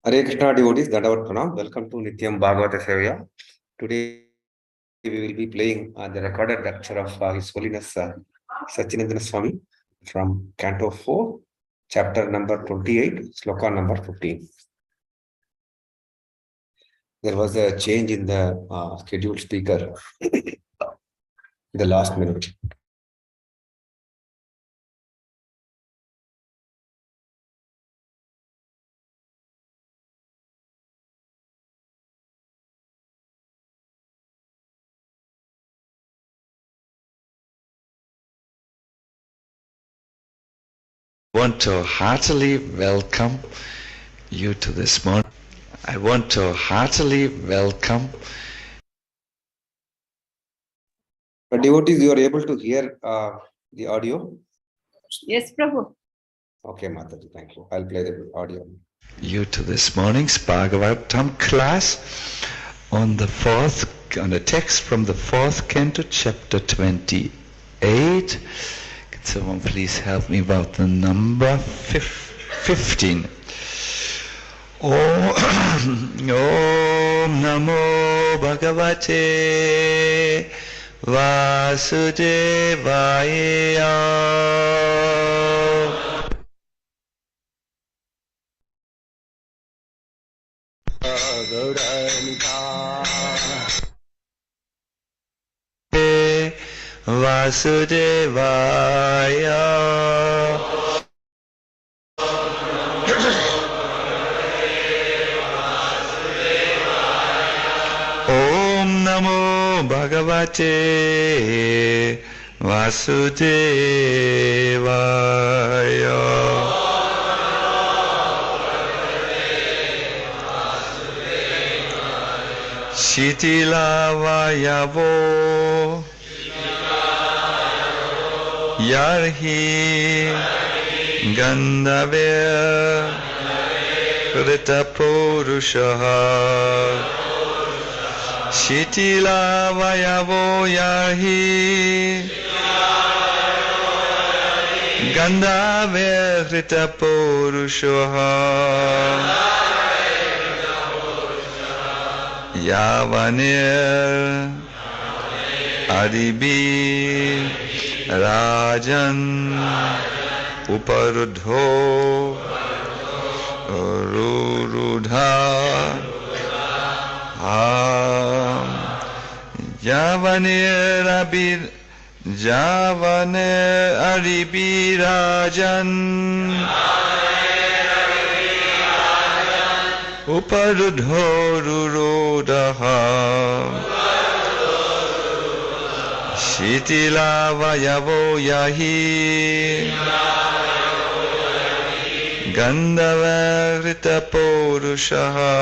Hare Krishna devotees, Dandavat Pranam. Welcome to Nityam Bhagavata Sevaya. Today we will be playing the recorded lecture of His Holiness Sachinandan Swami from Canto 4, chapter number 28, sloka number 15. There was a change in the scheduled speaker in the last minute. Want to heartily welcome you to this morning. I want to heartily welcome. But devotees, you are able to hear the audio? Yes, Prabhu. Okay, Mataji, thank you. I'll play the audio. You to this morning's Bhagavatam class on the text from the fourth canto, chapter 28. Can someone please help me about the number 15? Om Namo Bhagavate Vasudevaya. Vasudevaya. Om Namo Bhagavate Vasudevaya. Shitilavayavo Yarhi Gandhavir Kritapurushaha Shitilavayavo Yarhi Gandhavir Kritapurushaha Yavanir Adibi Rajan Uparudho Rurudha Javanir Aribi Rajan Uparudho Rurudaha Shitilavayavo Yahi Gandhavrita Purushaha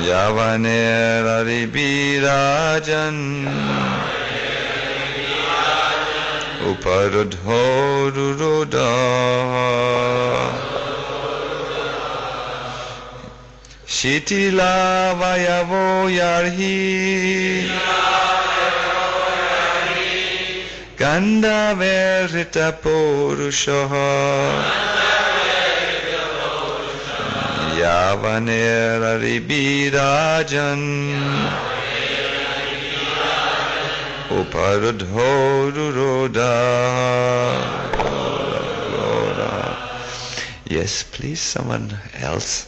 Yavaner Aribirajan Uparudho Rurudaha Shitilavayavo Yarhi Gandhavrita Purushaha Yavaner Aribirajan Uparudho Rurudaha. Yes, please, someone else.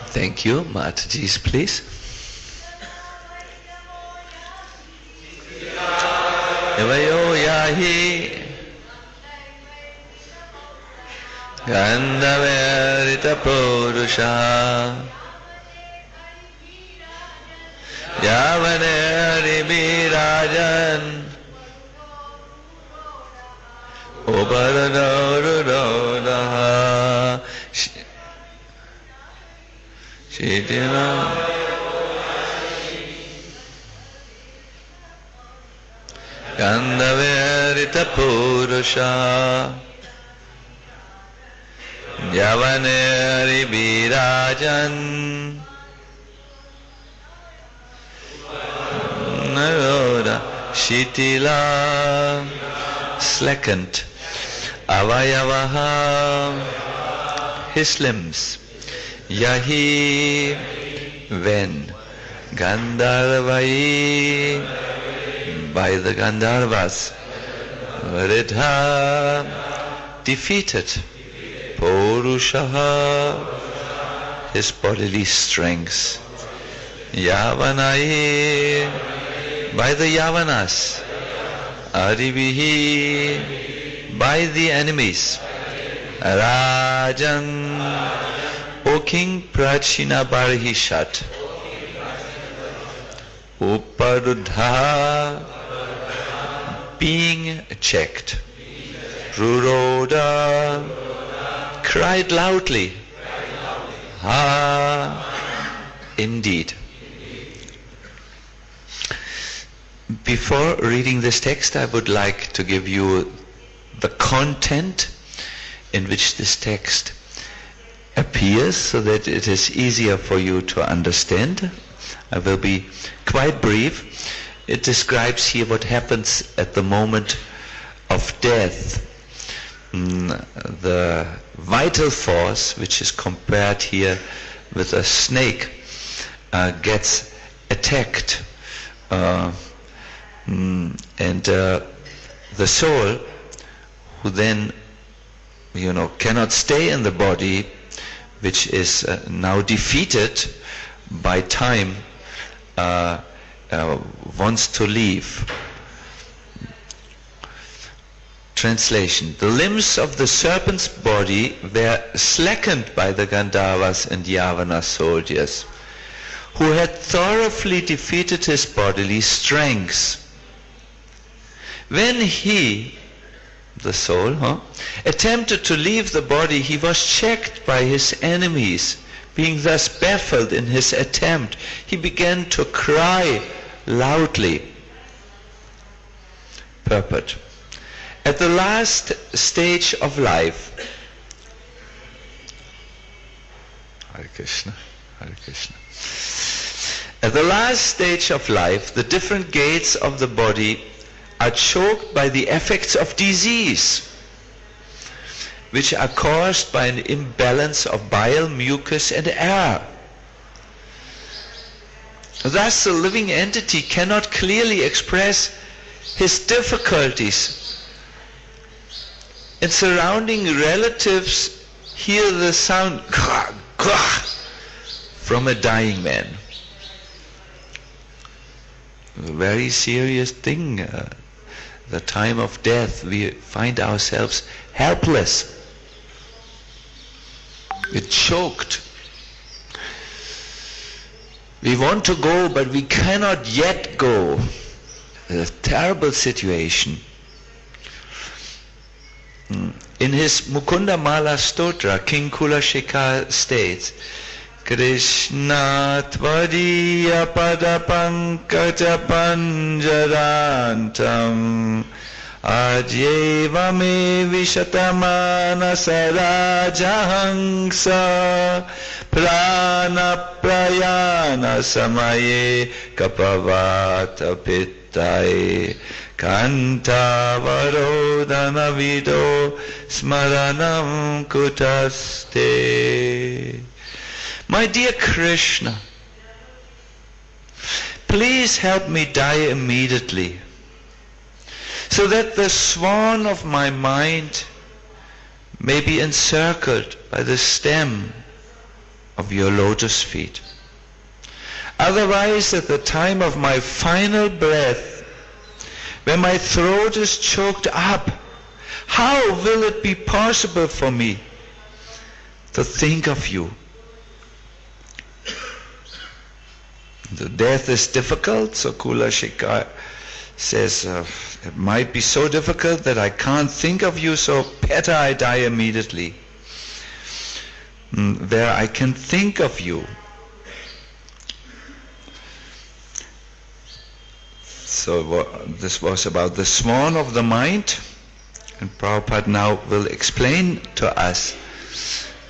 Thank you. Mataji's, please. Evayo yahi Gandhaverita Purusha Yavaneri Virajan Uparanorudodaha Shitina Gandhaverita Purusha Yavaneri Virajan Naroda Shitila slackened Avayavaha his limbs Yahi when Gandharvai by the Gandharvas Ridha defeated Purushaha his bodily strength Yavanai by the Yavanas Arivihi by the enemies Rajan O King Prachina Barhishat Uparudha being checked Ruroda cried loudly Ha indeed. Before reading this text, I would like to give you the content in which this text appears so that it is easier for you to understand. I will be quite brief. It describes here what happens at the moment of death. The vital force, which is compared here with a snake, gets attacked. And the soul, who then, cannot stay in the body, which is now defeated by time, wants to leave. Translation: the limbs of the serpent's body were slackened by the Gandharvas and Yavana soldiers, who had thoroughly defeated his bodily strength. When he, the soul, attempted to leave the body, he was checked by his enemies. Being thus baffled in his attempt, he began to cry loudly. Purport: at the last stage of life, Hare Krishna, Hare Krishna. At the last stage of life, the different gates of the body are choked by the effects of disease, which are caused by an imbalance of bile, mucus and air. Thus the living entity cannot clearly express his difficulties, and surrounding relatives hear the sound from a dying man. A very serious thing. The time of death, we find ourselves helpless. We're choked. We want to go, but we cannot yet go. A terrible situation. In his Mukunda Mala Stotra, King Kulashika states, Krishna tvadiya pada pankaja panjarantam ajyeva me vishatamana sarajahangsa prana prayana samaye kapavata pittaye kanta varodana vido smaranam kutaste. My dear Krishna, please help me die immediately, so that the swan of my mind may be encircled by the stem of your lotus feet. Otherwise, at the time of my final breath, when my throat is choked up, how will it be possible for me to think of you? The death is difficult, so Kula Shikha says, it might be so difficult that I can't think of you, so better I die immediately. Where I can think of you. So this was about the swan of the mind, and Prabhupada now will explain to us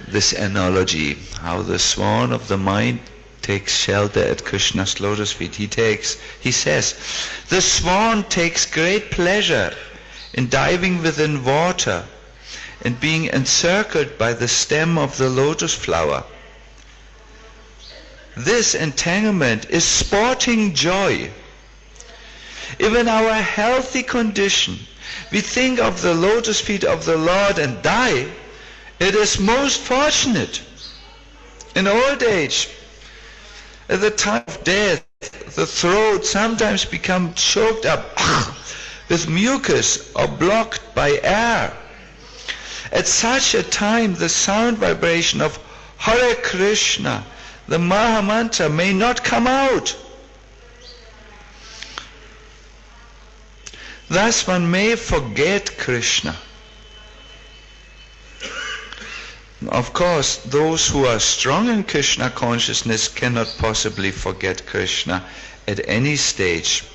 this analogy, how the swan of the mind takes shelter at Krishna's lotus feet. He says, the swan takes great pleasure in diving within water and being encircled by the stem of the lotus flower. This entanglement is sporting joy. If in our healthy condition we think of the lotus feet of the Lord and die, it is most fortunate. In old age, at the time of death, the throat sometimes becomes choked up with mucus or blocked by air. At such a time, the sound vibration of Hare Krishna, the Maha Mantra, may not come out. Thus one may forget Krishna. Of course, those who are strong in Krishna consciousness cannot possibly forget Krishna at any stage,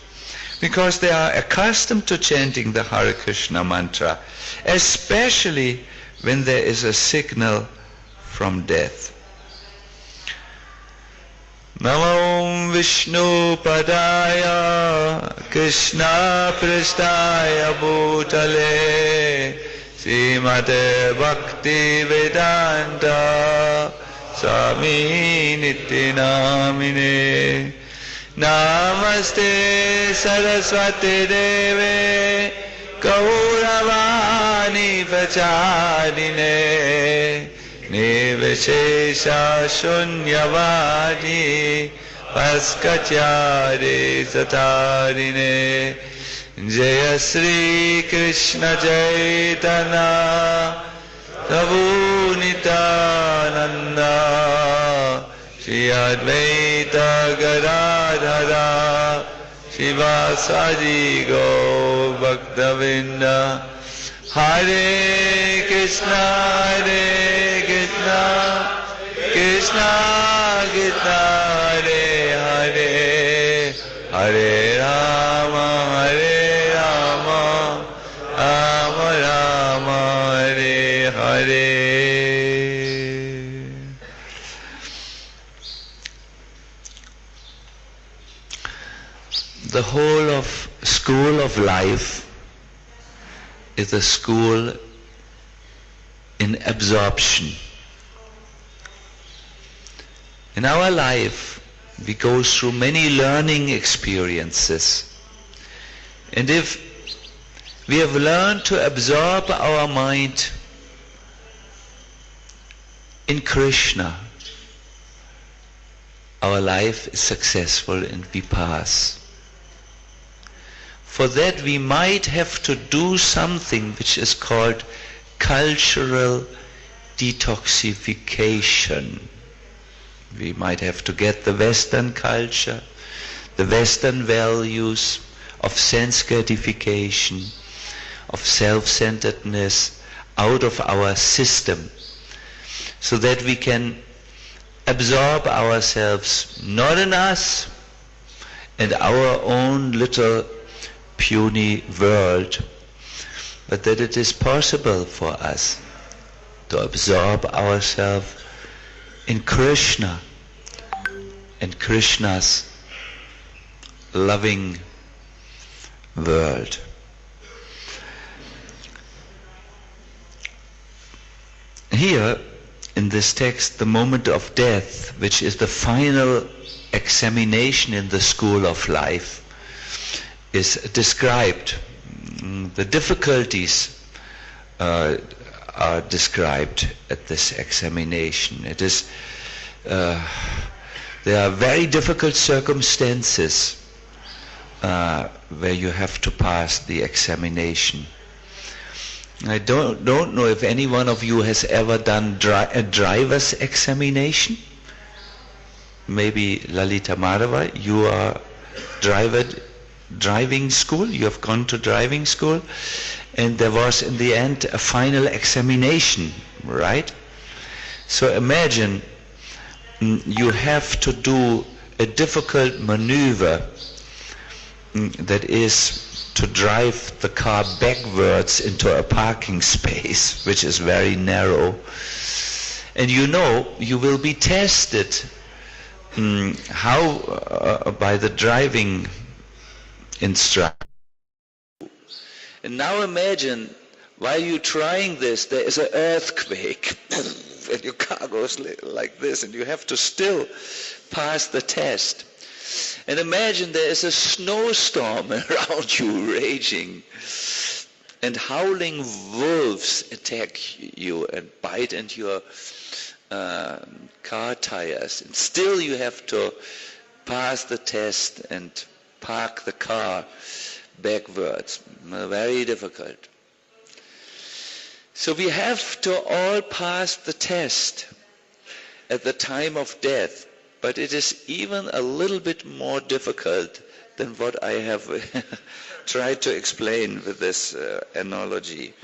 because they are accustomed to chanting the Hare Krishna mantra, especially when there is a signal from death. Namo Vishnu Padaya Krishna Prasthaya Bhutale Srimate Bhakti Vedanta Swami Nityanamine Namaste Saraswati Deve Gauravani Vacharine Nivishesha Shunyavadi Paskatyare Satarine Jaya Sri Krishna Chaitanya Prabhu Nityananda Shri Advaita Gadadhara Shivasadi Go Bhaktavinda Hare Krishna Krishna Krishna Hare Hare Hare Rama Rama Rama Hare Hare. The whole of school of life is a school in absorption. In our life, we go through many learning experiences. And if we have learned to absorb our mind in Krishna, our life is successful and we pass. For that we might have to do something which is called cultural detoxification. We might have to get the Western culture, the Western values of sense gratification, of self-centeredness out of our system, so that we can absorb ourselves not in us and our own little puny world, but that it is possible for us to absorb ourselves in Krishna and Krishna's loving world. Here in this text, the moment of death, which is the final examination in the school of life, is described. The difficulties are described at this examination. It is there are very difficult circumstances where you have to pass the examination. I don't know if any one of you has ever done a driver's examination. Maybe Lalita Madhava, you are driving school, you have gone to driving school, and there was in the end a final examination, right? So imagine you have to do a difficult maneuver, that is to drive the car backwards into a parking space, which is very narrow. And you know you will be tested by the driving instructor. And now imagine, while you're trying this, there is an earthquake, and your car goes like this, and you have to still pass the test. And imagine there is a snowstorm around you raging, and howling wolves attack you and bite into your car tires, and still you have to pass the test and park the car backwards. Very difficult. So we have to all pass the test at the time of death, but it is even a little bit more difficult than what I have tried to explain with this analogy.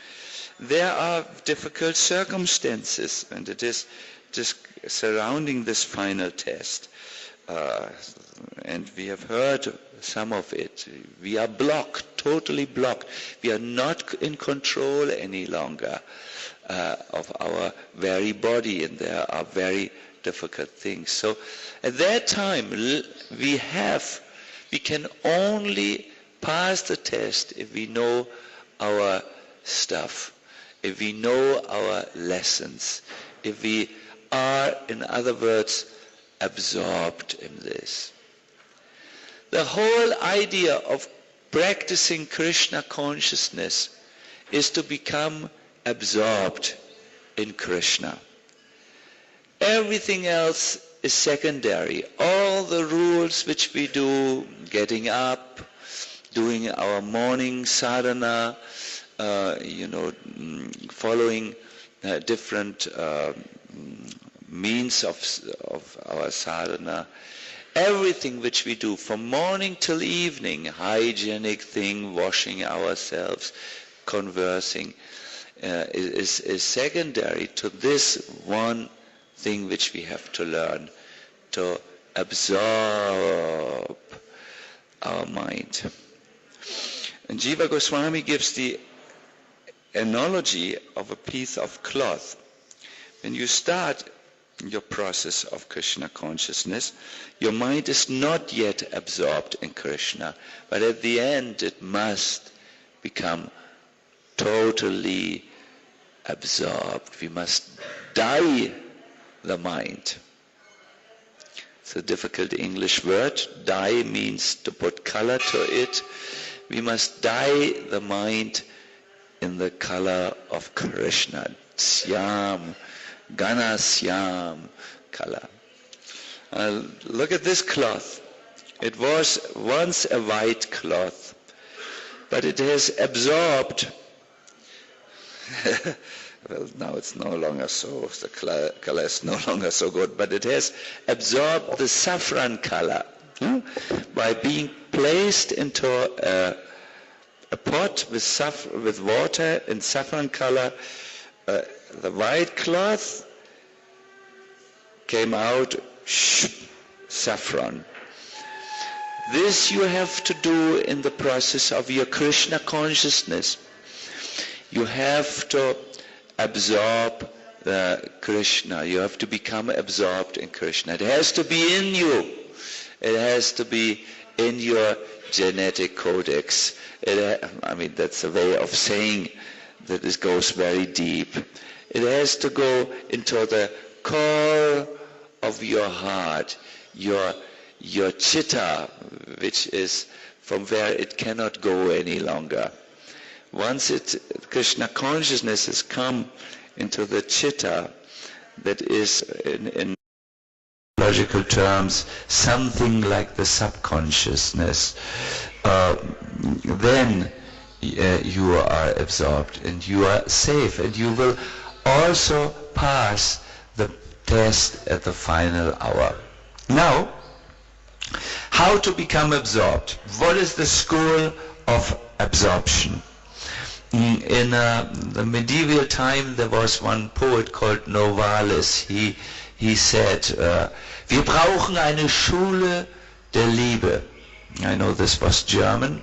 There are difficult circumstances, and it is just surrounding this final test. And we have heard some of it. We are blocked, totally blocked. We are not in control any longer of our very body, and there are very difficult things. So at that time, we can only pass the test if we know our stuff, if we know our lessons, if we are, in other words, absorbed in this. The whole idea of practicing Krishna consciousness is to become absorbed in Krishna. Everything else is secondary. All the rules which we do, getting up, doing our morning sadhana, following different means of our sadhana, everything which we do from morning till evening, hygienic thing, washing ourselves, conversing, is secondary to this one thing which we have to learn, to absorb our mind. And Jiva Goswami gives the analogy of a piece of cloth. When you start your process of Krishna consciousness, your mind is not yet absorbed in Krishna, but at the end it must become totally absorbed. We must dye the mind. It's a difficult English word. Dye means to put color to it. We must dye the mind in the color of Krishna. Syam, Gana Syam color. Look at this cloth. It was once a white cloth, but it has absorbed. Well, now it's no longer so, the color is no longer so good, but it has absorbed the saffron color by being placed into a pot with water in saffron color. The white cloth came out saffron. This you have to do in the process of your Krishna consciousness. You have to absorb the Krishna. You have to become absorbed in Krishna. It has to be in you. It has to be in your genetic codex. That's a way of saying that this goes very deep. It has to go into the core of your heart, your chitta, which is from where it cannot go any longer. Once Krishna consciousness has come into the chitta, that is in logical terms, something like the subconsciousness, then you are absorbed and you are safe, and you will also pass the test at the final hour. Now, how to become absorbed? What is the school of absorption? In the medieval time, there was one poet called Novalis. He said, wir brauchen eine Schule der Liebe. I know this was German.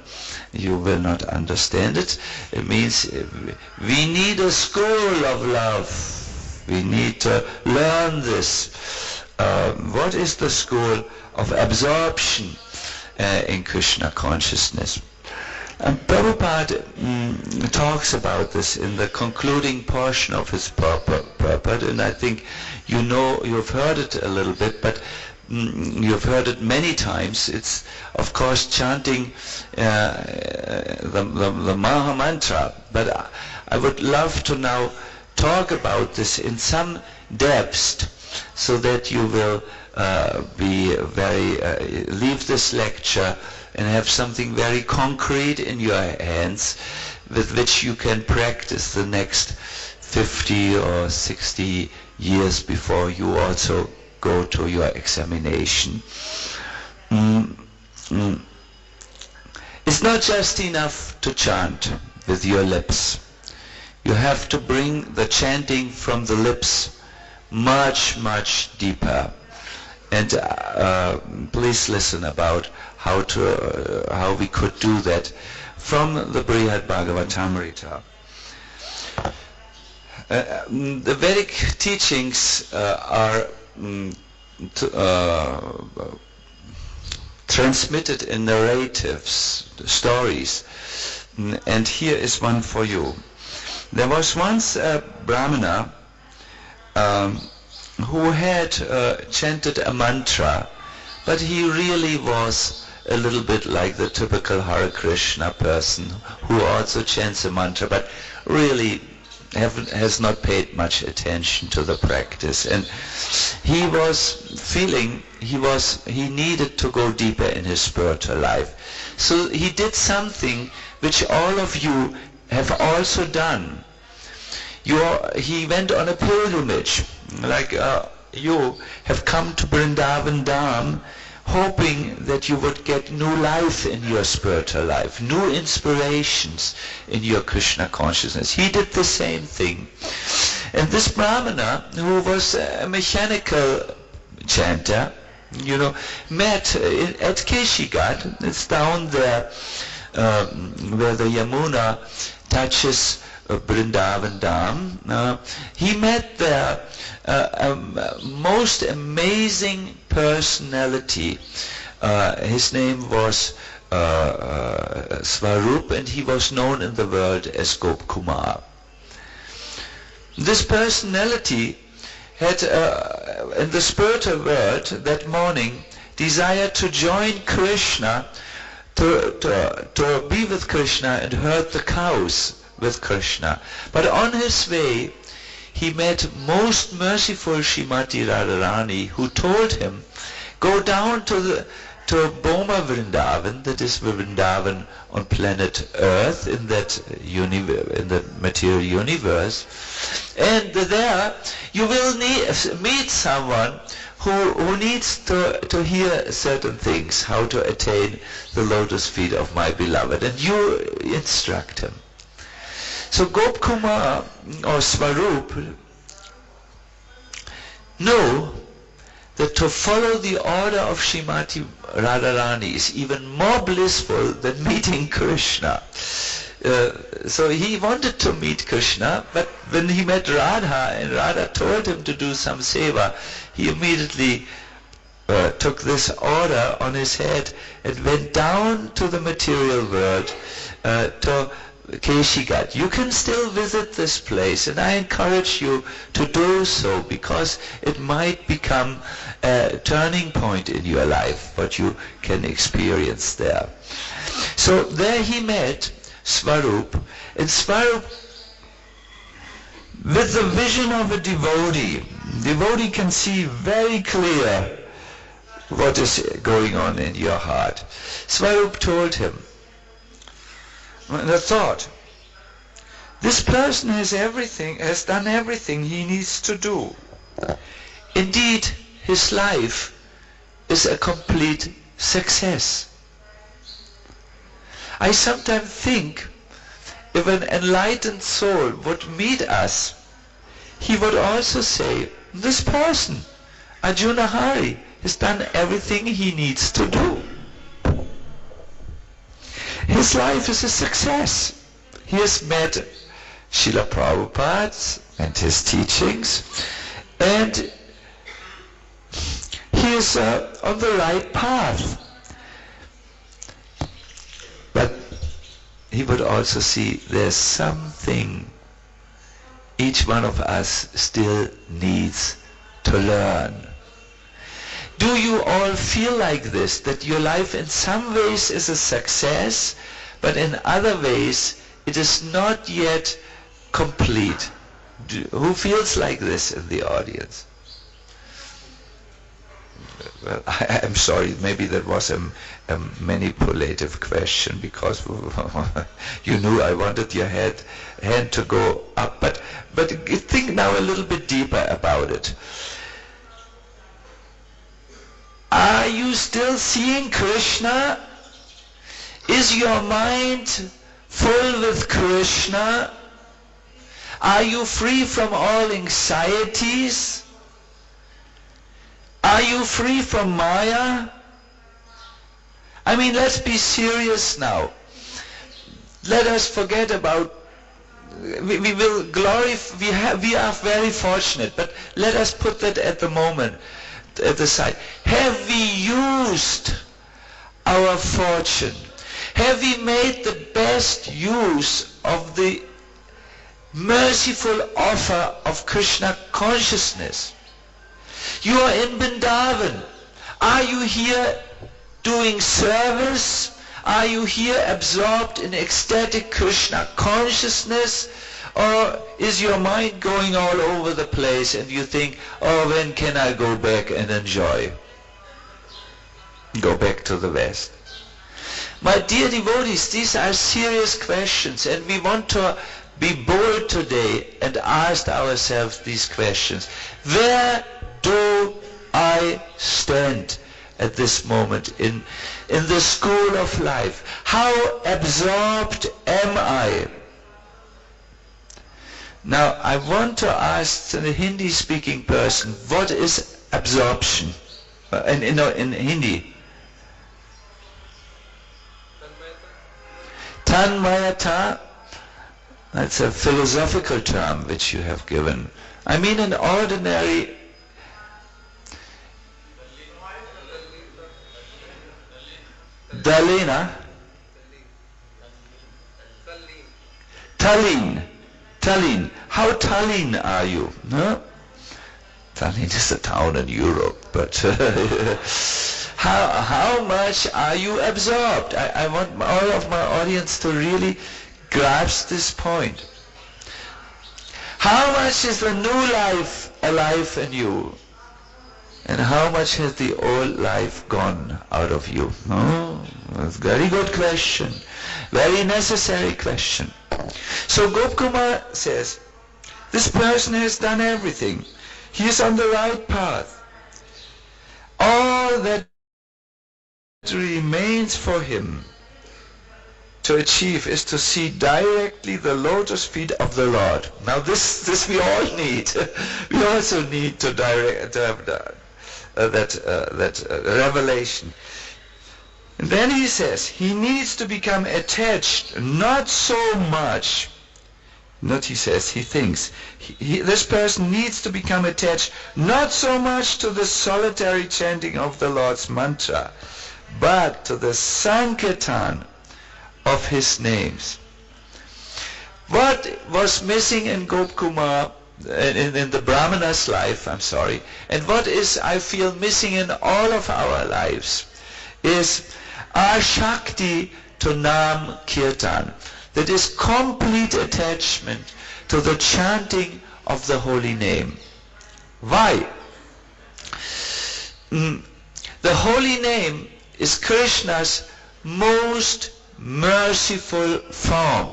You will not understand it. It means we need a school of love. We need to learn this. What is the school of absorption in Krishna consciousness? And Prabhupada talks about this in the concluding portion of his purport, and I think you know, you've heard it a little bit, but you've heard it many times. It's, of course, chanting the Maha Mantra, but I would love to now talk about this in some depth, so that you will be very leave this lecture and have something very concrete in your hands with which you can practice the next 50 or 60 years before you also go to your examination. It's not just enough to chant with your lips. You have to bring the chanting from the lips much, much deeper. And please listen about how we could do that from the Brihad Bhagavatamrita. The Vedic teachings are transmitted in narratives, stories, and here is one for you. There was once a Brahmana who had chanted a mantra, but he really was a little bit like the typical Hare Krishna person who also chants a mantra, but really has not paid much attention to the practice. And he was feeling he needed to go deeper in his spiritual life. So he did something which all of you have also done. He went on a pilgrimage, like you have come to Vrindavan Dham, hoping that you would get new life in your spiritual life, new inspirations in your Krishna consciousness. He did the same thing. And this Brahmana, who was a mechanical chanter, met at Keshigat, it's down there where the Yamuna touches Vrindavan Dham. He met there a most amazing personality. His name was Swarup, and he was known in the world as Gop Kumar. This personality had, in the spiritual world that morning, desired to join Krishna, to be with Krishna and herd the cows with Krishna. But on his way, he met most merciful Srimati Radharani, who told him, go down to Boma Vrindavan, that is Vrindavan on planet Earth, in that material universe, and there you will meet someone who needs to hear certain things, how to attain the lotus feet of my beloved, and you instruct him. So Gop Kumar or Swarup know that to follow the order of Srimati Radharani is even more blissful than meeting Krishna. So he wanted to meet Krishna, but when he met Radha and Radha told him to do some seva, he immediately took this order on his head and went down to the material world, to Keshigat. You can still visit this place, and I encourage you to do so, because it might become a turning point in your life, what you can experience there. So there he met Swarup, and Swarup, with the vision of a devotee can see very clear what is going on in your heart. Swarup told him, the thought, this person has done everything he needs to do. Indeed, his life is a complete success. I sometimes think if an enlightened soul would meet us, he would also say, this person, Arjuna Hari, has done everything he needs to do. His life is a success. He has met Srila Prabhupada and his teachings, and he is on the right path. But he would also see there's something each one of us still needs to learn. Do you all feel like this, that your life in some ways is a success, but in other ways it is not yet complete? Who feels like this in the audience? Well, I'm sorry, maybe that was a manipulative question, because you knew I wanted your hand to go up. But think now a little bit deeper about it. Are you still seeing Krishna? Is your mind full with Krishna? Are you free from all anxieties? Are you free from Maya? I mean, let's be serious now. Let us forget about, we will glorify, we are very fortunate, but let us put that at the moment, at the side. Have we used our fortune? Have we made the best use of the merciful offer of Krishna consciousness? You are in Vrindavan. Are you here doing service? Are you here absorbed in ecstatic Krishna consciousness? Or is your mind going all over the place and you think, oh, when can I go back and enjoy? Go back to the West. My dear devotees, these are serious questions, and we want to be bold today and ask ourselves these questions. Where do I stand at this moment in the school of life? How absorbed am I? Now, I want to ask the Hindi-speaking person, what is absorption? In Hindi. Tanmayata. That's a philosophical term which you have given. I mean an ordinary Dalina. Tallinn. How Tallinn are you? No? Tallinn is a town in Europe, but how much are you absorbed? I want all of my audience to really grasp this point. How much is the new life alive in you? And how much has the old life gone out of you? No? That's a very good question. Very necessary question. So Gopkumar says, this person has done everything. He is on the right path. All that remains for him to achieve is to see directly the lotus feet of the Lord. Now this we all need. We also need to have that revelation. And then he says, he needs to become attached, not so much, not he says, he thinks, this person needs to become attached not so much to the solitary chanting of the Lord's mantra, but to the Sankirtan of his names. What was missing in Gopkumar, in the Brahmana's life, and what is, I feel, missing in all of our lives, is our Shakti to Nam Kirtan. That is complete attachment to the chanting of the holy name. Why? The holy name is Krishna's most merciful form.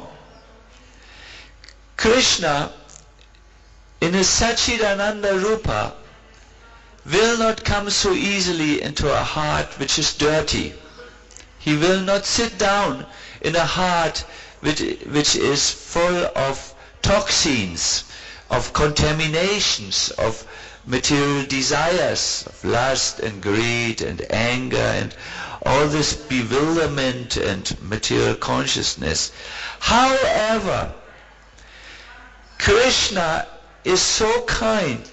Krishna, in his Sachidananda Rupa, will not come so easily into a heart which is dirty. He will not sit down in a heart which is full of toxins, of contaminations, of material desires, of lust and greed and anger and all this bewilderment and material consciousness. However, Krishna is so kind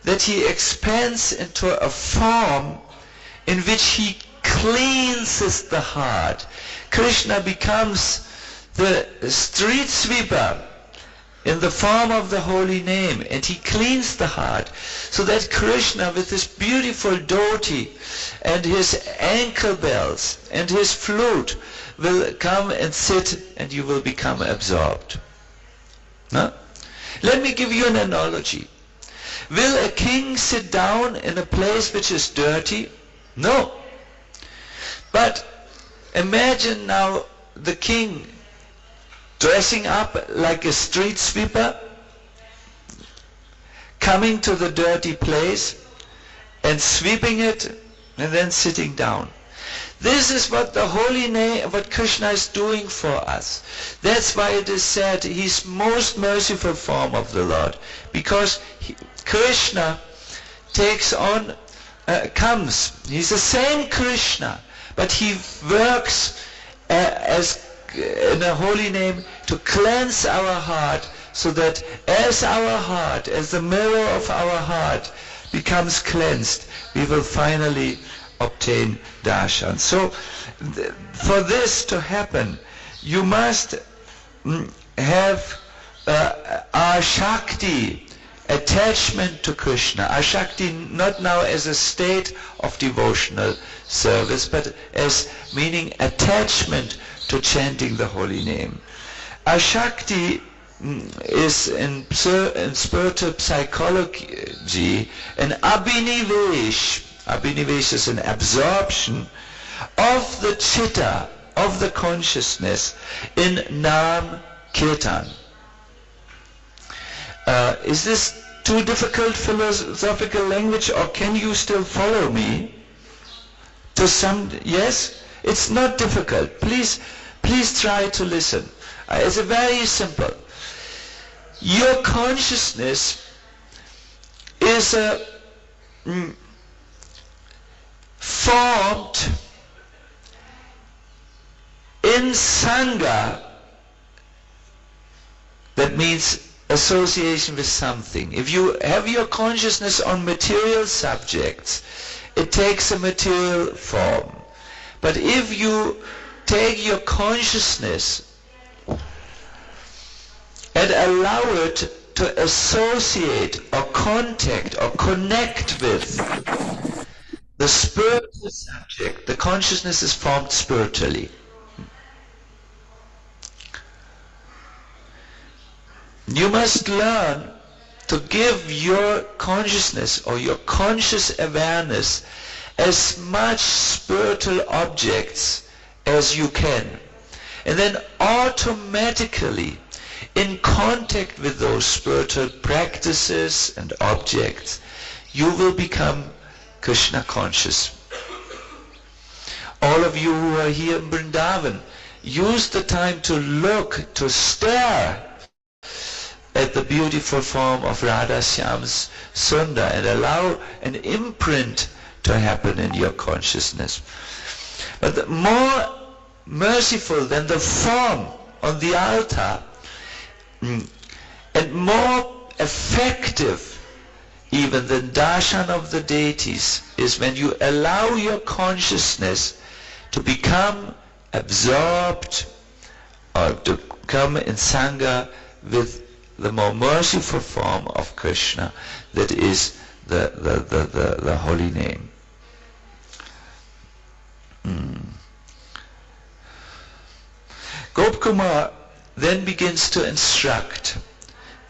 that he expands into a form in which he cleanses the heart. Krishna becomes the street sweeper in the form of the holy name, and he cleans the heart, so that Krishna, with his beautiful dhoti and his ankle bells and his flute, will come and sit, and you will become absorbed. No? Let me give you an analogy. Will a king sit down in a place which is dirty? No. But imagine now the king dressing up like a street sweeper, coming to the dirty place and sweeping it and then sitting down. This is what the holy name, what Krishna is doing for us. That's why it is said he's most merciful form of the Lord, because Krishna takes on, comes. He's the same Krishna, but he works as in a holy name to cleanse our heart, so that as our heart, as the mirror of our heart becomes cleansed, we will finally obtain darshan. So for this to happen, you must have Ashakti, attachment to Krishna. Ashakti not now as a state of devotional service, but as meaning attachment to chanting the holy name. Ashakti is in spiritual psychology an abhinivesh. Abhinivesh is an absorption of the chitta, of the consciousness in Nam Kirtan. Is this too difficult philosophical language, or can you still follow me? To some, yes? It's not difficult. Please try to listen. It's very simple. Your consciousness is formed in Sangha. That means association with something. If you have your consciousness on material subjects, it takes a material form. But if you take your consciousness and allow it to associate or contact or connect with the spiritual subject, the consciousness is formed spiritually. You must learn to give your consciousness or your conscious awareness as much spiritual objects as you can. And then automatically, in contact with those spiritual practices and objects, you will become Krishna conscious. All of you who are here in Vrindavan, use the time to look, to stare at the beautiful form of Radha Shyam's Sundar and allow an imprint to happen in your consciousness. But more merciful than the form on the altar, and more effective even than darshan of the deities, is when you allow your consciousness to become absorbed or to come in Sangha with the more merciful form of Krishna, that is the holy name. Gopkumar then begins to instruct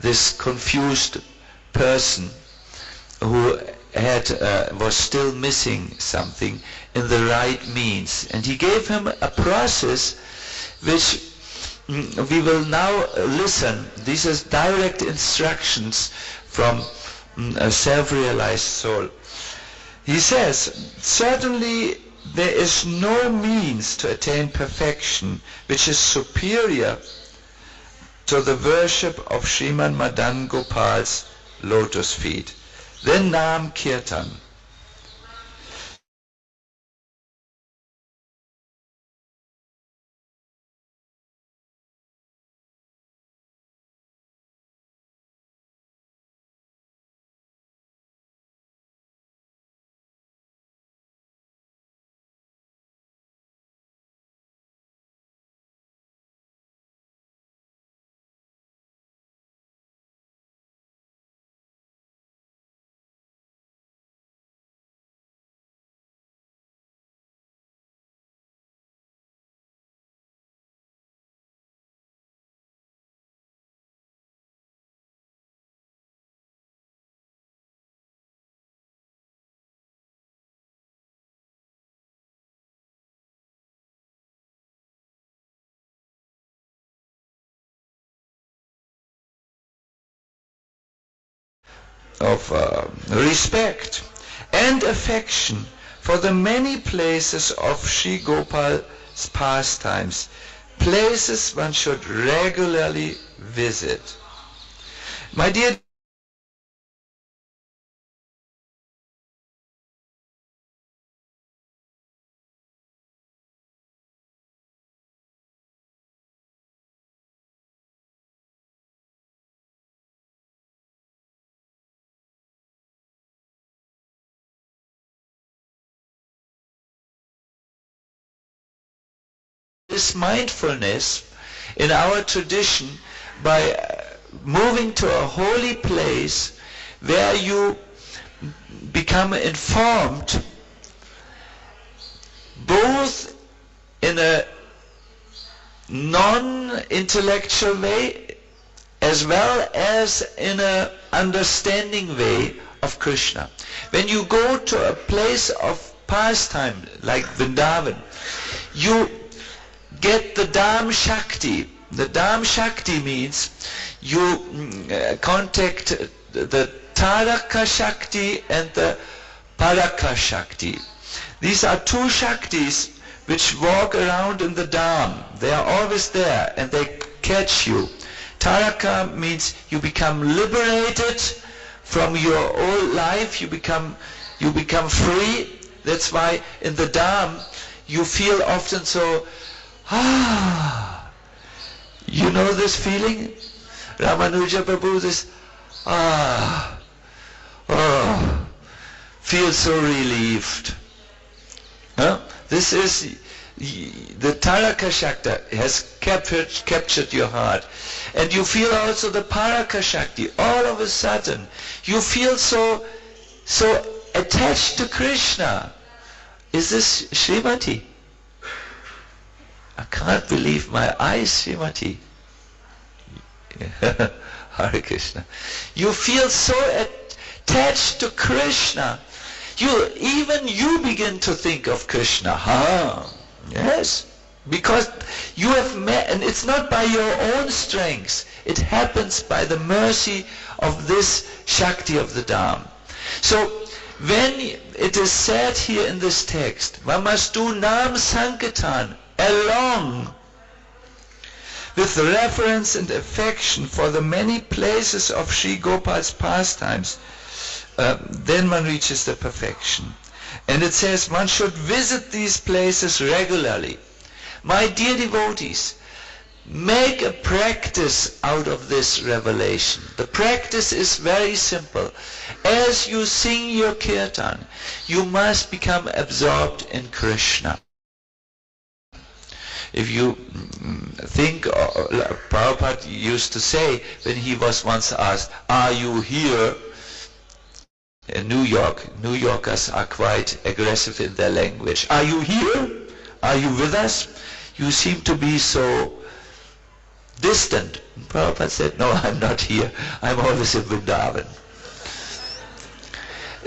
this confused person who was still missing something in the right means. And he gave him a process which we will now listen. These are direct instructions from a self-realized soul. He says, certainly there is no means to attain perfection which is superior to the worship of Sriman Madan Gopal's lotus feet. Then Nam Kirtan. Of respect and affection for the many places of Sri Gopal's pastimes, places one should regularly visit. My dear this mindfulness in our tradition by moving to a holy place where you become informed both in a non-intellectual way as well as in an understanding way of Krishna. When you go to a place of pastime like Vrindavan, you get the Dham Shakti. The Dham Shakti means you contact the Taraka Shakti and the Paraka Shakti. These are two Shaktis which walk around in the Dham. They are always there and they catch you. Taraka means you become liberated from your old life, you become free. That's why in the Dham you feel often so, you know this feeling? Ramanuja Prabhu, this, feel so relieved. Huh? This is, the Taraka Shakti has captured your heart. And you feel also the Paraka Shakti. All of a sudden, you feel so attached to Krishna. Is this Srimati? I can't believe my eyes, Srimati. Hare Krishna. You feel so attached to Krishna. Even you begin to think of Krishna. Yes. Because you have met, and it's not by your own strength. It happens by the mercy of this Shakti of the Dham. So, when it is said here in this text, one must do Nam Sankirtan along with reverence and affection for the many places of Sri Gopal's pastimes, then one reaches the perfection. And it says one should visit these places regularly. My dear devotees, make a practice out of this revelation. The practice is very simple. As you sing your kirtan, you must become absorbed in Krishna. If you think, Prabhupada used to say when he was once asked, are you here? In New York, New Yorkers are quite aggressive in their language. Are you here? Are you with us? You seem to be so distant. Prabhupada said, no, I'm not here. I'm always in Vrindavan.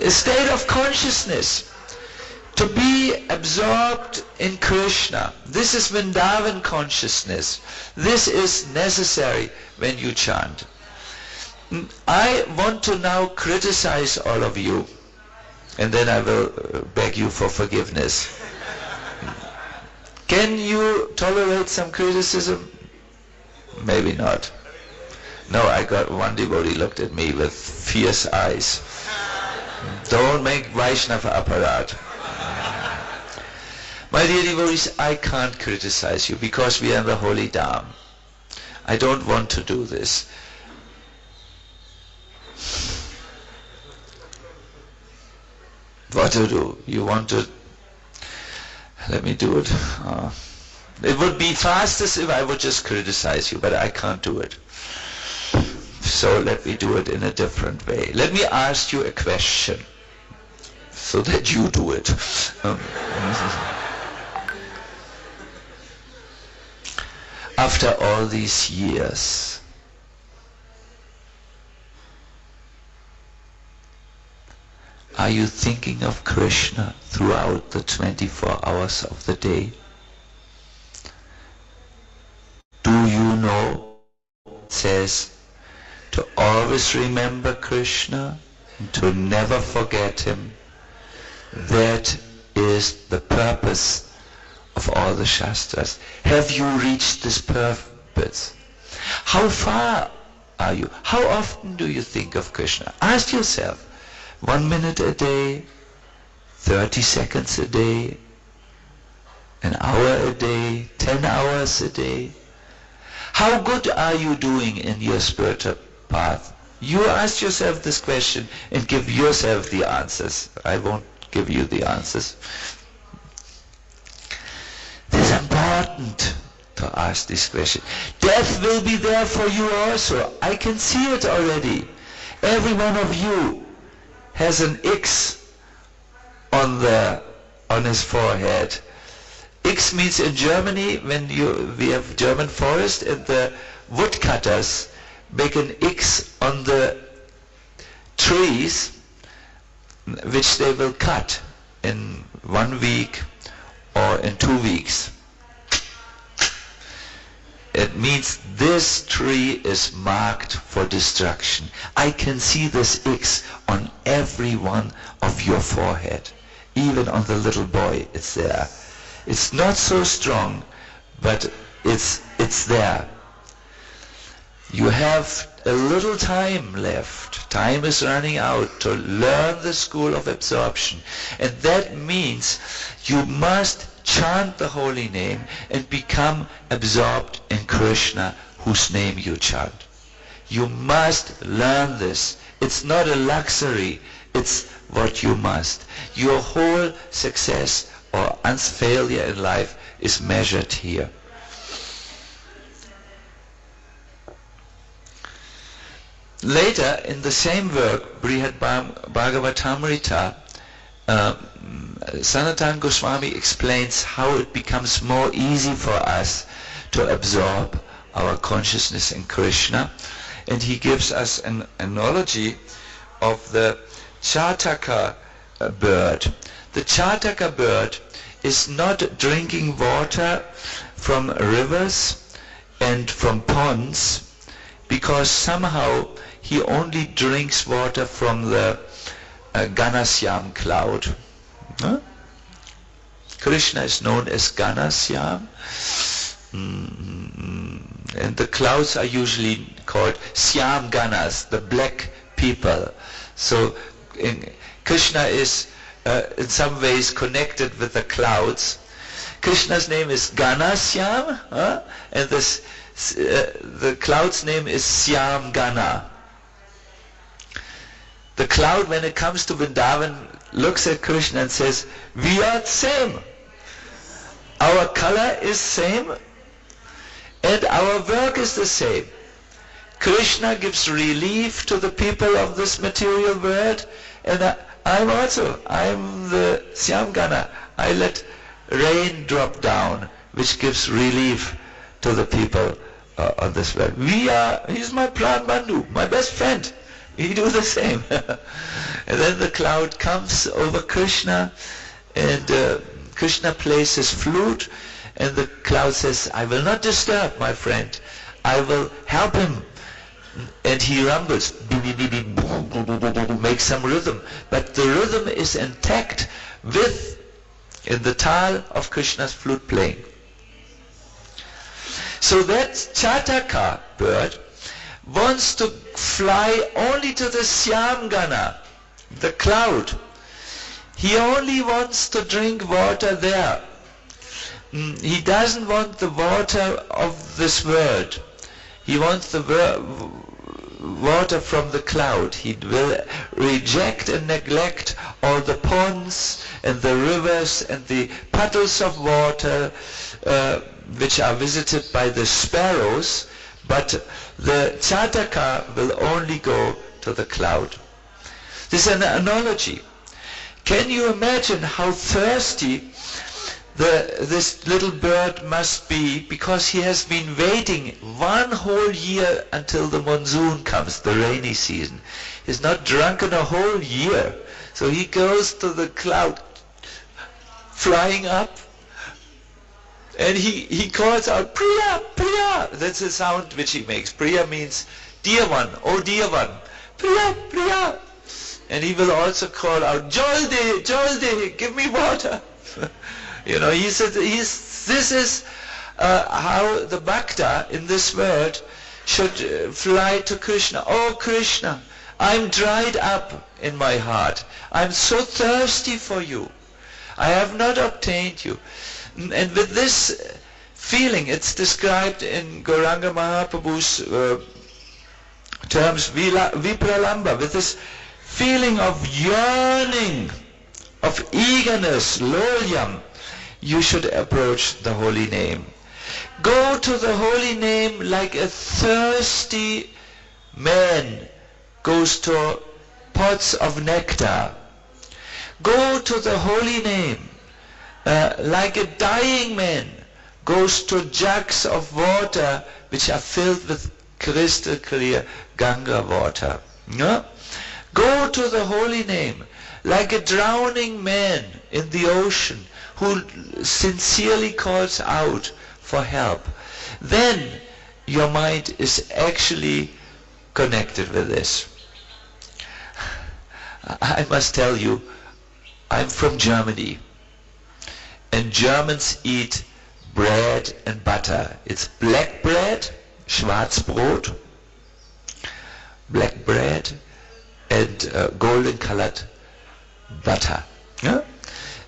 state of consciousness, to be absorbed in Krishna. This is Vrindavan consciousness. This is necessary when you chant. I want to now criticize all of you, and then I will beg you for forgiveness. Can you tolerate some criticism? Maybe not. No, I got one devotee looked at me with fierce eyes. Don't make Vaishnava aparat. My dear devotees, I can't criticize you because we are in the holy Dham. I don't want to do this. What to do? You want to... Let me do it. It would be fastest if I would just criticize you, but I can't do it. So let me do it in a different way. Let me ask you a question so that you do it. After all these years, are you thinking of Krishna throughout the 24 hours of the day? Do you know, it says, to always remember Krishna and to never forget him? That is the purpose of all the Shastras. Have you reached this purpose? How far are you? How often do you think of Krishna? Ask yourself. 1 minute a day, 30 seconds a day, an hour a day, 10 hours a day. How good are you doing in your spiritual path? You ask yourself this question and give yourself the answers. I won't give you the answers. It is important to ask this question. Death will be there for you also. I can see it already. Every one of you has an X on his forehead. X means in Germany, when we have German forest, and the woodcutters make an X on the trees which they will cut in 1 week or in 2 weeks. It means this tree is marked for destruction. I can see this X on every one of your forehead. Even on the little boy, it's there. It's not so strong, but it's there. You have a little time left. Time is running out to learn the school of absorption. And that means you must chant the holy name and become absorbed in Krishna, whose name you chant. You must learn this. It's not a luxury, it's what you must. Your whole success or failure in life is measured here. Later, in the same work, Brihad Bhagavatamrita, Sanatana Goswami explains how it becomes more easy for us to absorb our consciousness in Krishna, and he gives us an analogy of the Chataka bird. The Chataka bird is not drinking water from rivers and from ponds, because somehow he only drinks water from the Ganasyam cloud. Huh? Krishna is known as Ganasyam, and the clouds are usually called Syam Ganas, the black people. So Krishna is in some ways connected with the clouds. Krishna's name is Ganasyam, and the cloud's name is Syam Gana. The cloud, when it comes to Vrindavan, looks at Krishna and says, we are the same. Our color is same and our work is the same. Krishna gives relief to the people of this material world, and I'm the Syamgana. I let rain drop down, which gives relief to the people on this world. He's my Pran Bandhu, my best friend. We do the same. And then the cloud comes over Krishna, and Krishna plays his flute, and the cloud says, I will not disturb my friend, I will help him. And he rumbles, makes some rhythm, but the rhythm is intact in the tal of Krishna's flute playing. So that Chataka bird wants to fly only to the Syamgana, the cloud. He only wants to drink water there. He doesn't want the water of this world. He wants the water from the cloud. He will reject and neglect all the ponds and the rivers and the puddles of water which are visited by the sparrows, but the Chataka will only go to the cloud. This is an analogy. Can you imagine how thirsty this little bird must be, because he has been waiting one whole year until the monsoon comes, the rainy season. He's not drunk in a whole year. So he goes to the cloud, flying up, and he calls out, Priya, Priya. That's the sound which he makes. Priya means dear one, oh dear one. Priya, Priya. And he will also call out, Jaldi, Jaldi, give me water. You know, he said, this is how the bhakta in this world should fly to Krishna. Oh Krishna, I'm dried up in my heart. I'm so thirsty for you. I have not obtained you. And with this feeling, it's described in Gauranga Mahaprabhu's terms, Vipralamba, with this feeling of yearning, of eagerness, lolyam, you should approach the holy name. Go to the holy name like a thirsty man goes to pots of nectar. Go to the holy name like a dying man goes to jugs of water which are filled with crystal clear Ganga water. Yeah? Go to the holy name like a drowning man in the ocean who sincerely calls out for help. Then your mind is actually connected with this. I must tell you, I'm from Germany, and Germans eat bread and butter. It's black bread, Schwarzbrot, black bread, and golden colored butter. Yeah?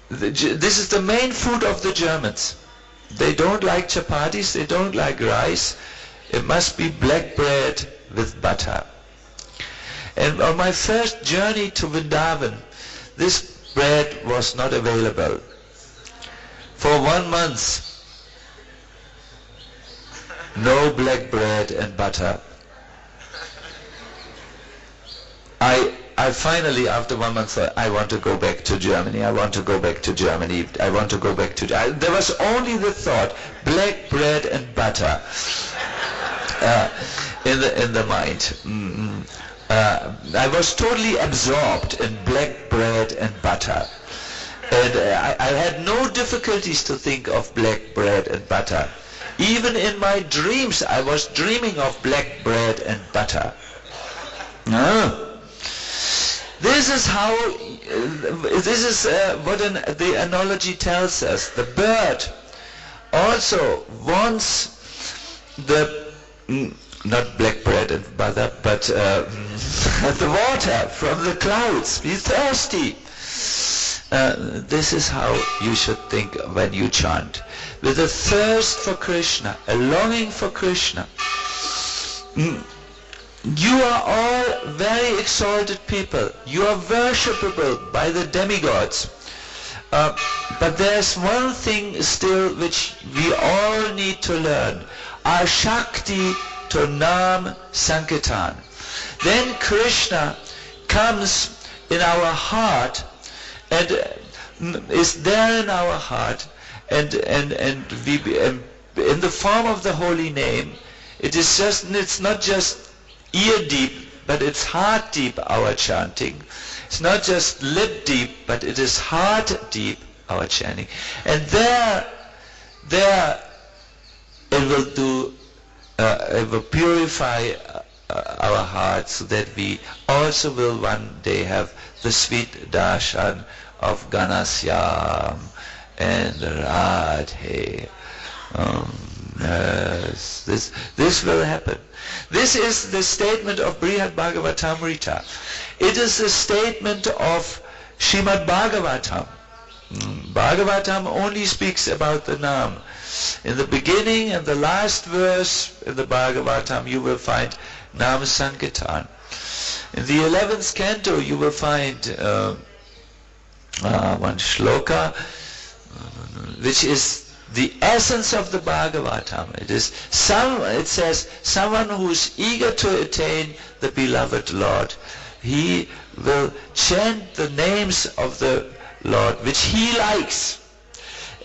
This is the main food of the Germans. They don't like chapatis, they don't like rice. It must be black bread with butter. And on my first journey to Vrindavan, this bread was not available. For 1 month, no black bread and butter. I finally, after 1 month, thought, I want to go back to Germany, I want to go back to Germany, I want to go back to Germany. There was only the thought, black bread and butter in the mind. I was totally absorbed in black bread and butter. And I had no difficulties to think of black bread and butter. Even in my dreams, I was dreaming of black bread and butter. This is how, what the analogy tells us. The bird also wants the, not black bread and butter, but the water from the clouds. Be thirsty. This is how you should think when you chant. With a thirst for Krishna, a longing for Krishna. You are all very exalted people. You are worshipable by the demigods. But there's one thing still which we all need to learn. Our Shakti to Nam Sankirtan. Then Krishna comes in our heart and is there in our heart, and we in the form of the holy name. It's not just ear deep but it's heart deep, our chanting. It's not just lip deep, but it is heart deep, our chanting. And there it will do, it will purify our hearts, so that we also will one day have the sweet darshan of Ganasyam and Radhe. Yes, this will happen. This is the statement of Brihad Bhagavatamrita. It is the statement of Srimad Bhagavatam. Bhagavatam only speaks about the Nam. In the beginning and the last verse in the Bhagavatam you will find Nam Sankirtan. In the 11th canto you will find one shloka which is the essence of the Bhagavatam. It says, someone who is eager to attain the beloved Lord, he will chant the names of the Lord which he likes.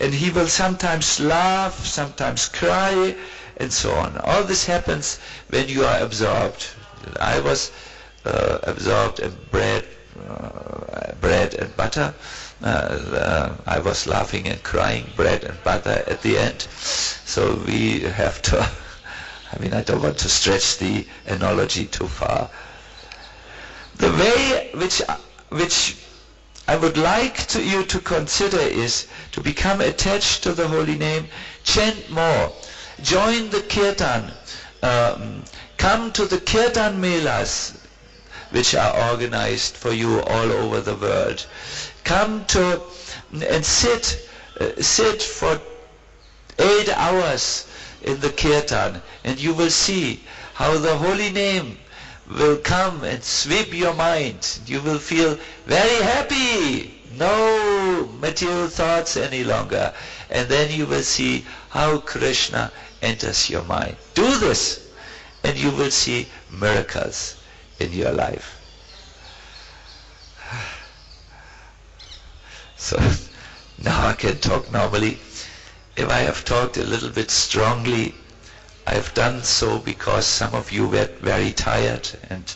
And he will sometimes laugh, sometimes cry, and so on. All this happens when you are absorbed. I was absorbed in bread and butter. I was laughing and crying, bread and butter at the end. So we have to, I don't want to stretch the analogy too far. The way which I would like you to consider is to become attached to the holy name, chant more, join the kirtan, come to the kirtan melas which are organized for you all over the world. Come to and sit for 8 hours in the kirtan, and you will see how the holy name will come and sweep your mind. You will feel very happy, no material thoughts any longer, and then you will see how Krishna enters your mind. Do this and you will see miracles in your life. So now I can talk normally. If I have talked a little bit strongly, I have done so because some of you were very tired, and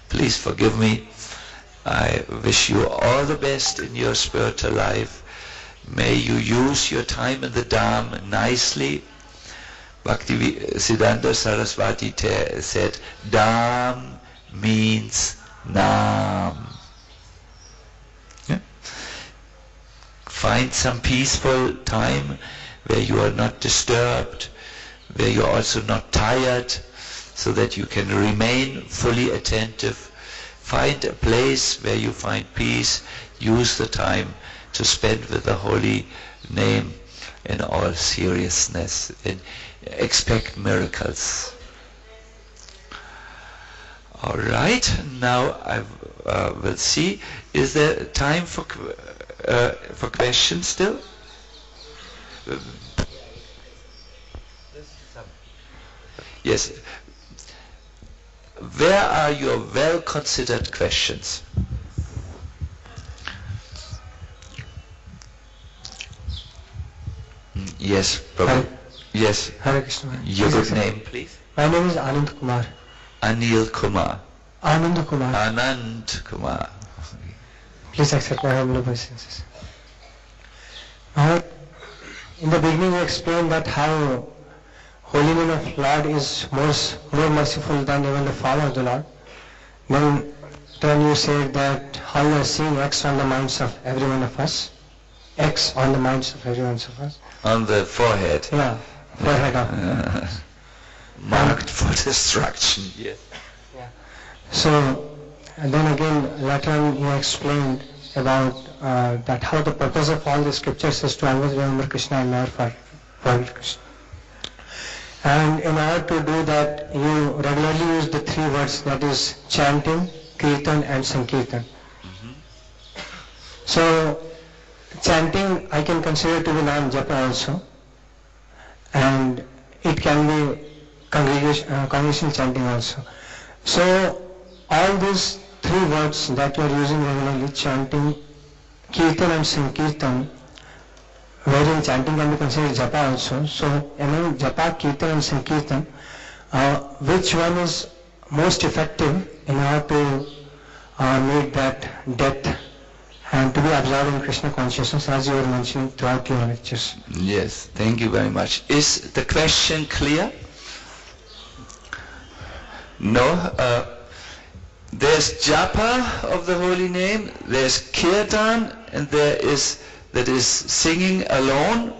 please forgive me. I wish you all the best in your spiritual life. May you use your time in the Dham nicely. Bhakti Siddhanta Saraswati said, Dham means Nam. Yeah? Find some peaceful time where you are not disturbed, where you are also not tired, so that you can remain fully attentive. Find a place where you find peace. Use the time to spend with the holy name in all seriousness, and expect miracles. All right, now I will see. Is there time for questions still? Yes. Where are your well-considered questions? Yes, Prabhu. Yes. Hare Krishna. Your good name, please. My name is Anand Kumar. Anil Kumar. Anand Kumar. Anand Kumar. Please accept my humble obeisances. In the beginning you explained that how holy name of Lord is more merciful than even the form of the Lord. Then you said that how you are seeing X on the minds of every one of us. X on the minds of every one of us. On the forehead. Yeah, forehead of. Marked for destruction. Yes. Yeah. So, and then again later on you explained about that how the purpose of all the scriptures is to always remember Krishna and never forget Krishna. And in order to do that, you regularly use the 3 words, that is chanting, kirtan and sankirtan. So, chanting I can consider to be Nam Japa also, and it can be congregational chanting also. So, all these 3 words that you are using regularly, chanting, kirtan and sankirtan, wherein chanting can be considered japa also. So among japa, kirtan and sankirtan, which one is most effective in order to meet that depth and to be absorbed in Krishna consciousness, as you were mentioning throughout your lectures? Yes, thank you very much. Is the question clear? No? There's japa of the holy name, there's kirtan, and that is singing alone,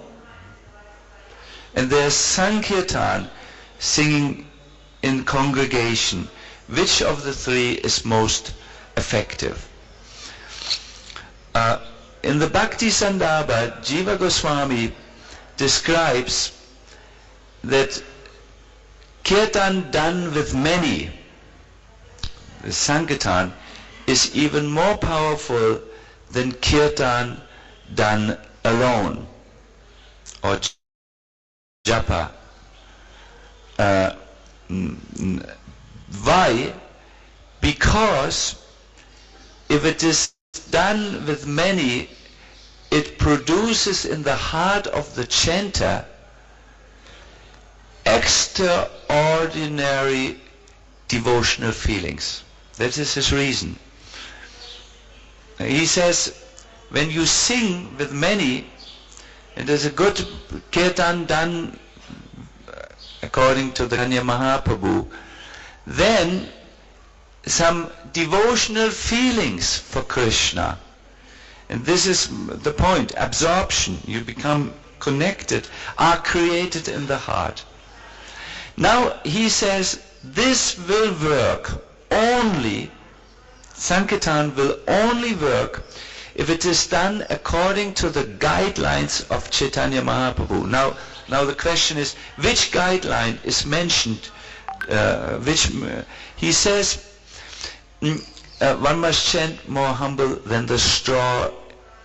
and there's sankirtan, singing in congregation. Which of the three is most effective? In the Bhakti Sandarbha, Jiva Goswami describes that kirtan done with many, the sankirtan, is even more powerful than kirtan done alone, or japa. Why? Because if it is done with many, it produces in the heart of the chanter extraordinary devotional feelings. That is his reason. He says, when you sing with many, and there's a good kirtan done according to the Chaitanya Mahaprabhu, then some devotional feelings for Krishna, and this is the point, absorption, you become connected, are created in the heart. Now he says this will work only, Sankirtan will only work if it is done according to the guidelines of Chaitanya Mahaprabhu. Now the question is, which guideline is mentioned? He says, one must chant more humble than the straw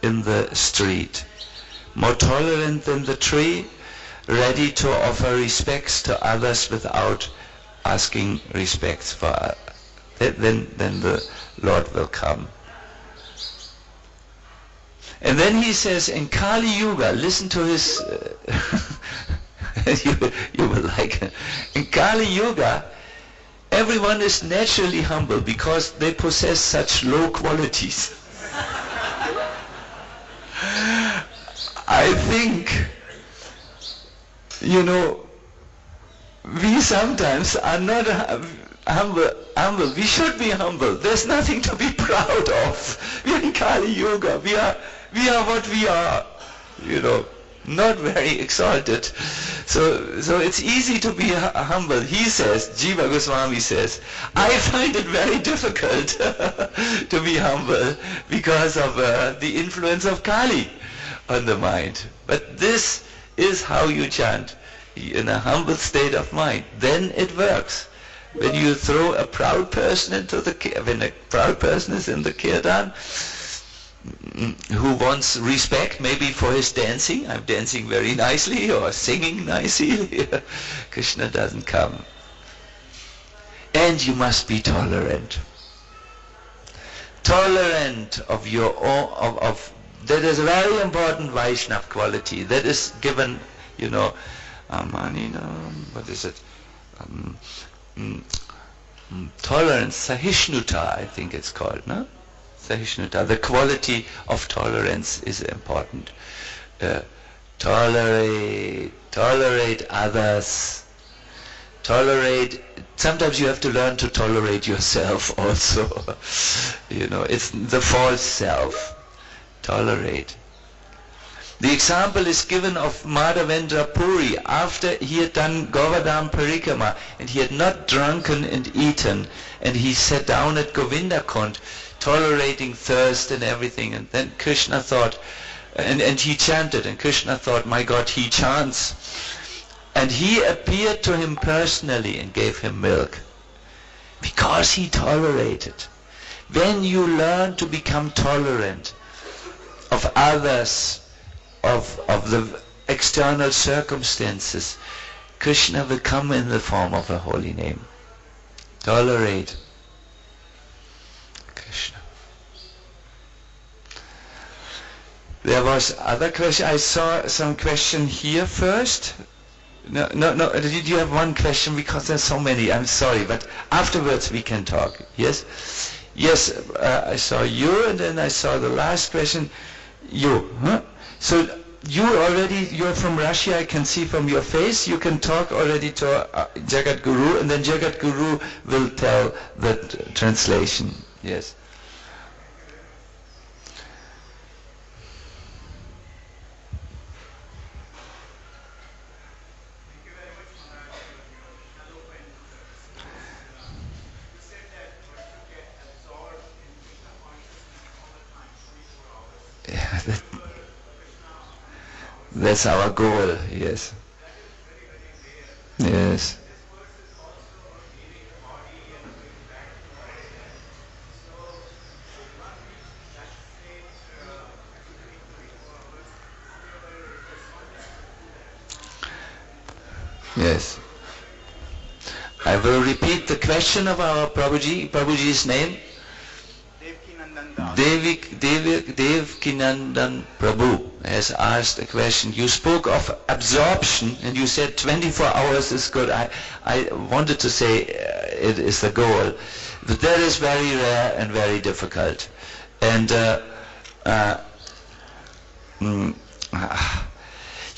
in the street, more tolerant than the tree, ready to offer respects to others without asking respects for then the Lord will come. And then he says, in Kali Yuga, listen to his, you will like it. In Kali Yuga, everyone is naturally humble because they possess such low qualities. I think, we sometimes are not humble. We should be humble. There's nothing to be proud of. We are in Kali Yuga. We are what we are, not very exalted. So it's easy to be humble. He says, Jiva Goswami says, I find it very difficult to be humble because of the influence of Kali on the mind. But this is how you chant, in a humble state of mind. Then it works. When you throw a proud person when a proud person is in the kirtan, who wants respect maybe for his dancing, I'm dancing very nicely, or singing nicely, Krishna doesn't come. And you must be tolerant. Tolerant of your own, that is a very important Vaishnava quality. That is given, what is it? Tolerance, Sahishnuta, I think it's called, no? Sahishnuta, the quality of tolerance is important. Tolerate others. Sometimes you have to learn to tolerate yourself also. It's the false self. Tolerate. The example is given of Madhavendra Puri after he had done Govardhan Parikrama and he had not drunken and eaten, and he sat down at Govinda Kund tolerating thirst and everything, and then Krishna thought, and he chanted, and Krishna thought, my God, he chants. And he appeared to him personally and gave him milk because he tolerated. When you learn to become tolerant of others, of the external circumstances, Krishna will come in the form of a holy name. Tolerate. Krishna. There was other question. I saw some question here first. No. Did you have one question? Because there's so many. I'm sorry, but afterwards we can talk. Yes? Yes, I saw you, and then I saw the last question. You. Huh? So you're from Russia, I can see from your face. You can talk already to Jagat Guru, and then Jagat Guru will tell the translation. Yes. That's our goal, yes. Yes. Yes. I will repeat the question of our Prabhuji. Prabhuji's name? Devkinandan Prabhu has asked a question. You spoke of absorption and you said 24 hours is good. I wanted to say it is the goal. But that is very rare and very difficult. And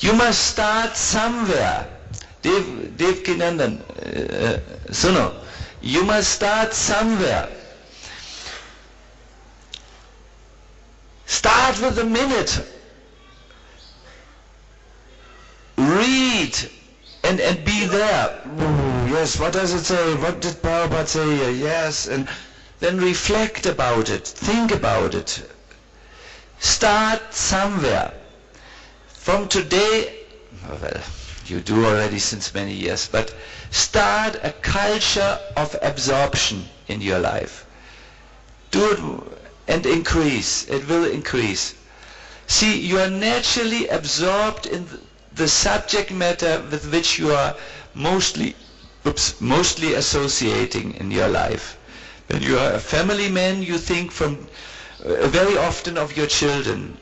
you must start somewhere. Devkinandan, Suno, you must start somewhere. Start with a minute. Read and be there. Yes, what does it say? What did Prabhupada say here? Yes, and then reflect about it. Think about it. Start somewhere. From today, well, you do already since many years, but start a culture of absorption in your life. Do it and increase. It will increase. See, you are naturally absorbed in the subject matter with which you are mostly associating in your life. When you are a family man, you think from very often of your children.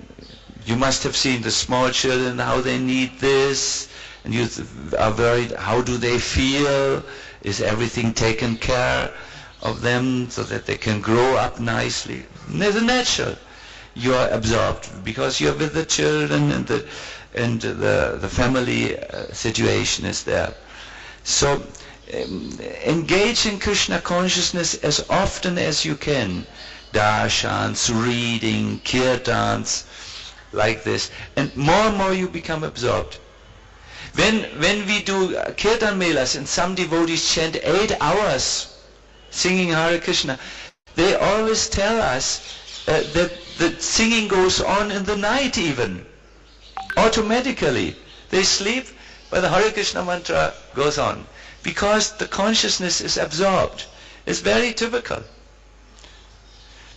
You must have seen the small children, how they need this, and you are worried, how do they feel? Is everything taken care of them so that they can grow up nicely? It's natural. You are absorbed because you are with the children and the family situation is there. So engage in Krishna consciousness as often as you can. Darshans, reading, kirtans, like this. And more you become absorbed. When we do kirtan melas and some devotees chant 8 hours singing Hare Krishna, they always tell us that the singing goes on in the night even. Automatically. They sleep, but the Hare Krishna mantra goes on. Because the consciousness is absorbed. It's very typical.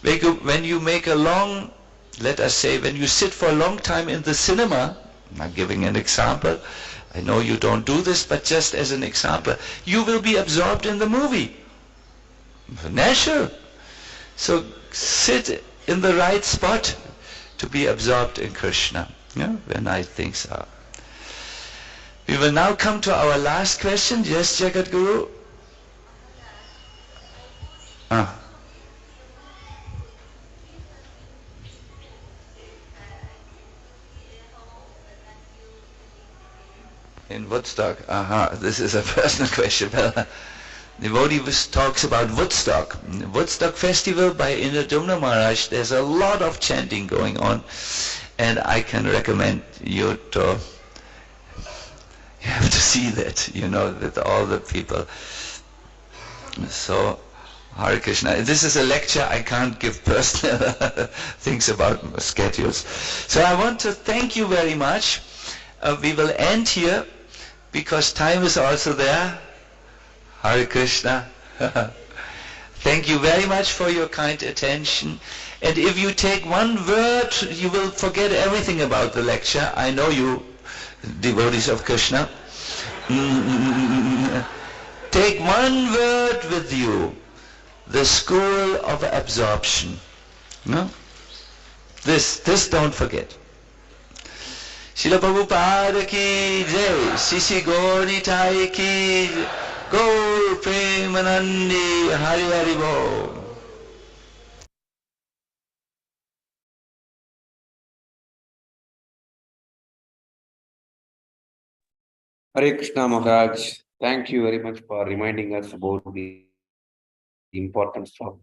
When you make a long, let us say, when you sit for a long time in the cinema, I'm giving an example, I know you don't do this, but just as an example, you will be absorbed in the movie. Natural. So sit in the right spot to be absorbed in Krishna, where nice things are. We will now come to our last question. Yes, Jagat Guru? In Woodstock. This is a personal question. Well, devotee talks about Woodstock. Woodstock festival by Indra Maharaj, there's a lot of chanting going on, and I can recommend you to have to see that, with all the people. So, Hare Krishna. This is a lecture, I can't give personal things about schedules. So I want to thank you very much. We will end here because time is also there. Hare Krishna. Thank you very much for your kind attention. And if you take one word, you will forget everything about the lecture. I know you, devotees of Krishna. Take one word with you. The school of absorption. No? This don't forget. Srila Prabhupada ki jai, Sisi Gaur Nitai ki jai, Gaur Premanandi, Hari Hari Bol. Hare Krishna Maharaj, thank you very much for reminding us about the importance of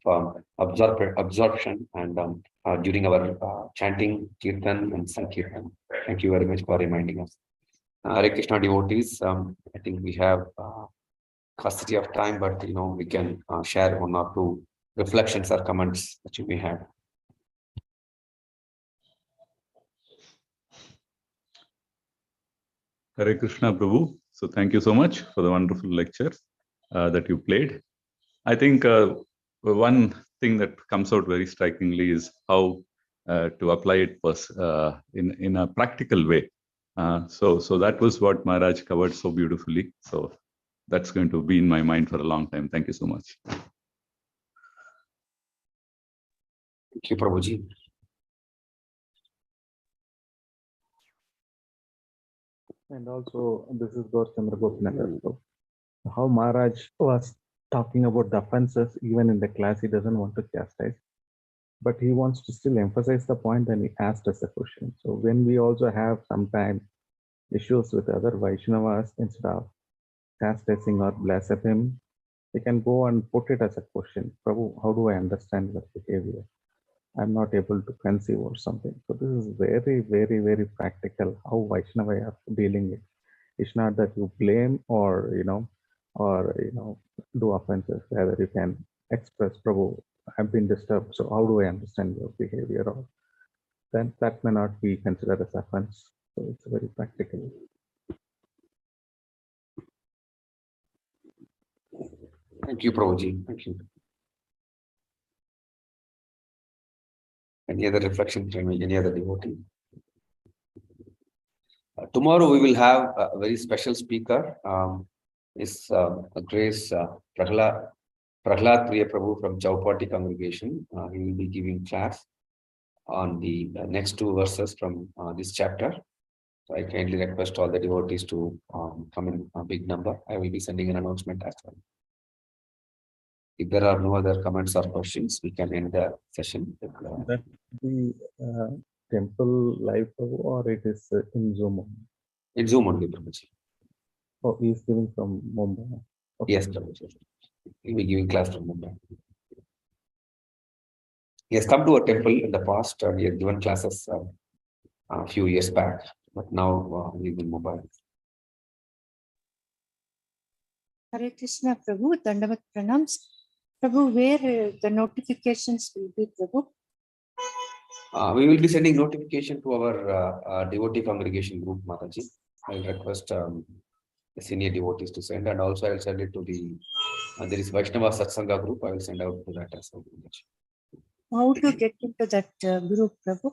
absorption and during our chanting, kirtan and sankirtan. Thank you very much for reminding us. Hare Krishna devotees, I think we have scarcity of time, but we can share one or two reflections or comments that you may have. Hare Krishna Prabhu. So thank you so much for the wonderful lecture that you played. I think one thing that comes out very strikingly is how to apply it in a practical way. So that was what Maharaj covered so beautifully. So that's going to be in my mind for a long time. Thank you so much. Thank you, Prabhuji. And also, this is Gaur Chandra Gopinath. How Maharaj was talking about the offenses, even in the class, he doesn't want to chastise, but he wants to still emphasize the point and he asked us a question. So when we also have sometimes issues with other Vaishnavas, instead of chastising or blaspheming, we can go and put it as a question. Prabhu, how do I understand your behavior? I'm not able to conceive or something. So this is very, very, very practical how Vaishnava are dealing with. It's not that you blame or do offenses. Rather, you can express, Prabhu, I've been disturbed. So how do I understand your behavior? Or then that may not be considered as offense. So it's very practical. Thank you, Prabhuji. Thank you. Any other reflection from any other devotee? Tomorrow we will have a very special speaker. Is Grace Prahlad Priya Prabhu from Chaupati congregation. He will be giving class on the next two verses from this chapter. So I kindly request all the devotees to come in a big number. I will be sending an announcement as well. If there are no other comments or questions, we can end the session. That the temple live, Prabhu, or it is in Zoom? In Zoom only, Prabhuji. Oh, he is giving from Mumbai. Okay. Yes, Prabhuji. He will be giving class from Mumbai. He has come to a temple in the past. He has given classes a few years back, but now he is in Mumbai. Hare Krishna, Prabhu, Dandavat Pranams. Prabhu, where the notifications will be, Prabhu? We will be sending notification to our devotee congregation group, Mataji. I will request the senior devotees to send, and also I will send it to the there is Vaishnava Satsanga group. I will send out to that as well. How to get into that group, Prabhu?